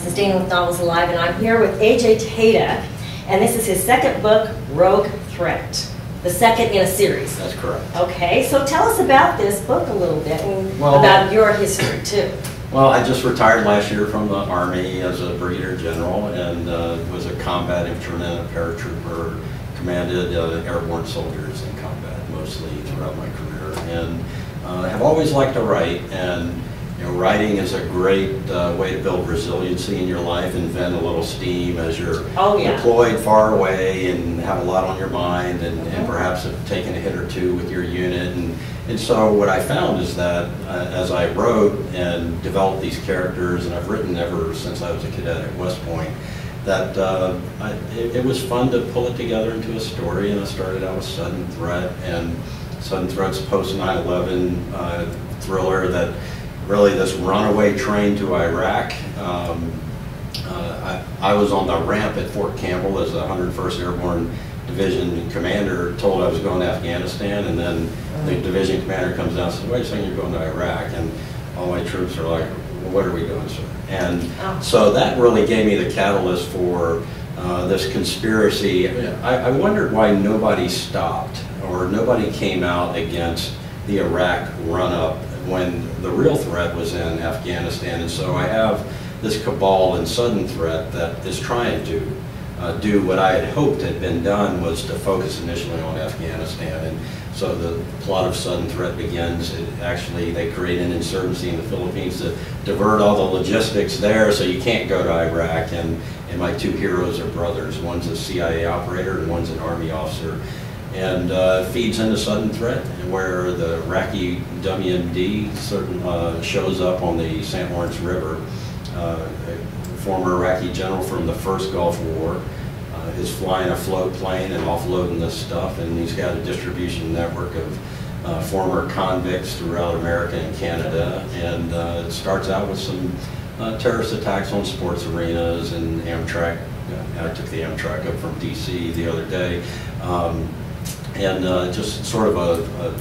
This is Dayna with Novels Alive, and I'm here with A.J. Tata, and this is his second book, Rogue Threat. The second in a series. That's correct. Okay, so tell us about this book a little bit, and Well, about your history, too. Well, I just retired last year from the Army as a Brigadier General, and was a combat infantryman, a paratrooper, commanded airborne soldiers in combat, mostly throughout my career, and have always liked to write, and writing is a great way to build resiliency in your life and vent a little steam as you're deployed far away and have a lot on your mind, and perhaps have taken a hit or two with your unit. And so what I found is that as I wrote and developed these characters, and I've written ever since I was a cadet at West Point, that it was fun to pull it together into a story. And I started out with Sudden Threat, and Sudden Threat's post 9/11 thriller that really this runaway train to Iraq. I was on the ramp at Fort Campbell as the 101st Airborne Division commander, told I was going to Afghanistan, and then the division commander comes down and says, "Wait a second, you're going to Iraq." And all my troops are like, "Well, what are we doing, sir?" And so that really gave me the catalyst for this conspiracy. I wondered why nobody stopped or nobody came out against the Iraq run-up when the real threat was in Afghanistan. And so I have this cabal and Sudden Threat that is trying to do what I had hoped had been done, was to focus initially on Afghanistan. And so the plot of Sudden Threat begins. They create an insurgency in the Philippines to divert all the logistics there so you can't go to Iraq. And my two heroes are brothers. One's a CIA operator and one's an Army officer. And feeds into Sudden Threat, where the Iraqi WMD shows up on the St. Lawrence River. A former Iraqi general from the first Gulf War is flying a float plane and offloading this stuff, and he's got a distribution network of former convicts throughout America and Canada. And it starts out with some terrorist attacks on sports arenas and Amtrak. I took the Amtrak up from DC the other day. And just sort of a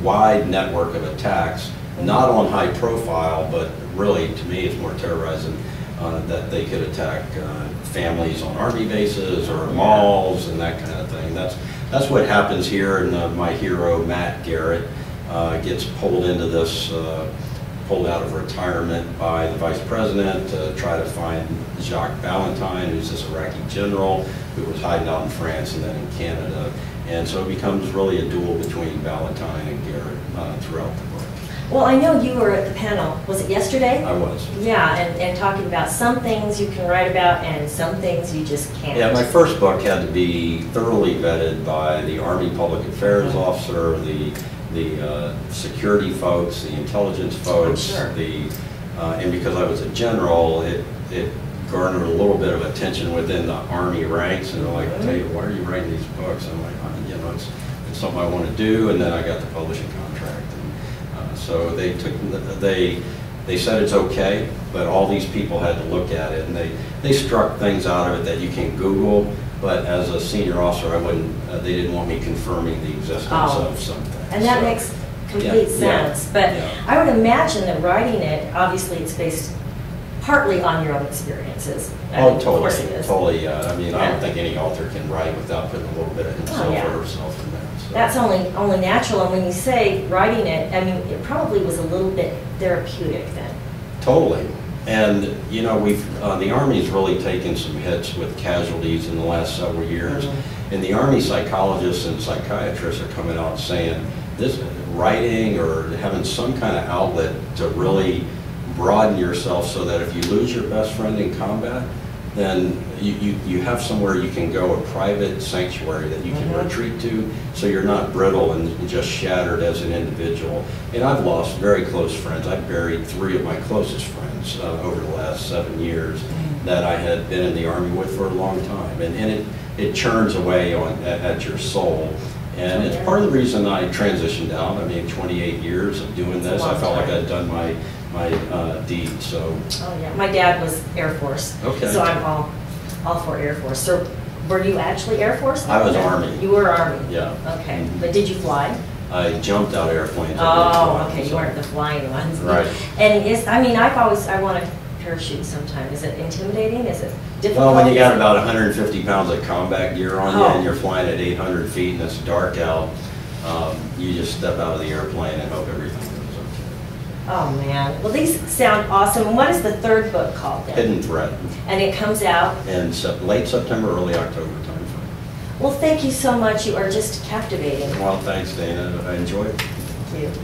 wide network of attacks, not on high profile, but really, to me, it's more terrorizing that they could attack families on Army bases or malls and that kind of thing. That's what happens here, and my hero, Matt Garrett, gets pulled into this, pulled out of retirement by the Vice President to try to find Jacques Valentine, who's this Iraqi general who was hiding out in France and then in Canada. And so it becomes really a duel between Valentine and Garrett throughout the book. Well, I know you were at the panel, was it yesterday? I was. Yeah, and talking about some things you can write about and some things you just can't. Yeah, my first book had to be thoroughly vetted by the Army Public Affairs officer, the security folks, the intelligence folks, and because I was a general, it garnered a little bit of attention within the Army ranks, and they're like, "Hey, why are you writing these books?" I'm like, it's something I want to do, and then I got the publishing contract. And so they said it's okay, but all these people had to look at it, and they struck things out of it that you can Google, but as a senior officer, I wouldn't. They didn't want me confirming the existence of something. And that makes complete sense. But I would imagine that writing it, obviously, it's based partly on your own experiences. Oh, totally, totally. I mean, I don't think any author can write without putting a little bit of himself or herself in there. So. That's only natural. And when you say writing it, I mean, it probably was a little bit therapeutic then. Totally. And the Army's really taken some hits with casualties in the last several years, and the Army psychologists and psychiatrists are coming out saying this writing or having some kind of outlet to really broaden yourself, so that if you lose your best friend in combat, then you have somewhere you can go, a private sanctuary that you can retreat to, so you're not brittle and just shattered as an individual. And I've lost very close friends. I've buried 3 of my closest friends over the last 7 years that I had been in the Army with for a long time, and it churns away at your soul. And it's part of the reason I transitioned out. I mean, 28 years of doing this, I felt like I'd done my deed. So. Oh yeah, my dad was Air Force. Okay. So I'm all for Air Force. So were you actually Air Force? I was Army. You were Army. Yeah. Okay, but did you fly? I jumped out of airplanes. Oh, okay. You weren't the flying ones. Right. And I mean, I want to parachute sometime? Is it intimidating? Is it difficult? Well, when you got about 150 pounds of combat gear on you Oh. and you're flying at 800 feet and it's dark out, you just step out of the airplane and hope everything goes okay. Oh, man. Well, these sound awesome. And what is the third book called then? Hidden Threat. And it comes out? In late September, early October timeframe. Well, thank you so much. You are just captivating. Well, thanks, Dana. I enjoyed it. Thank you.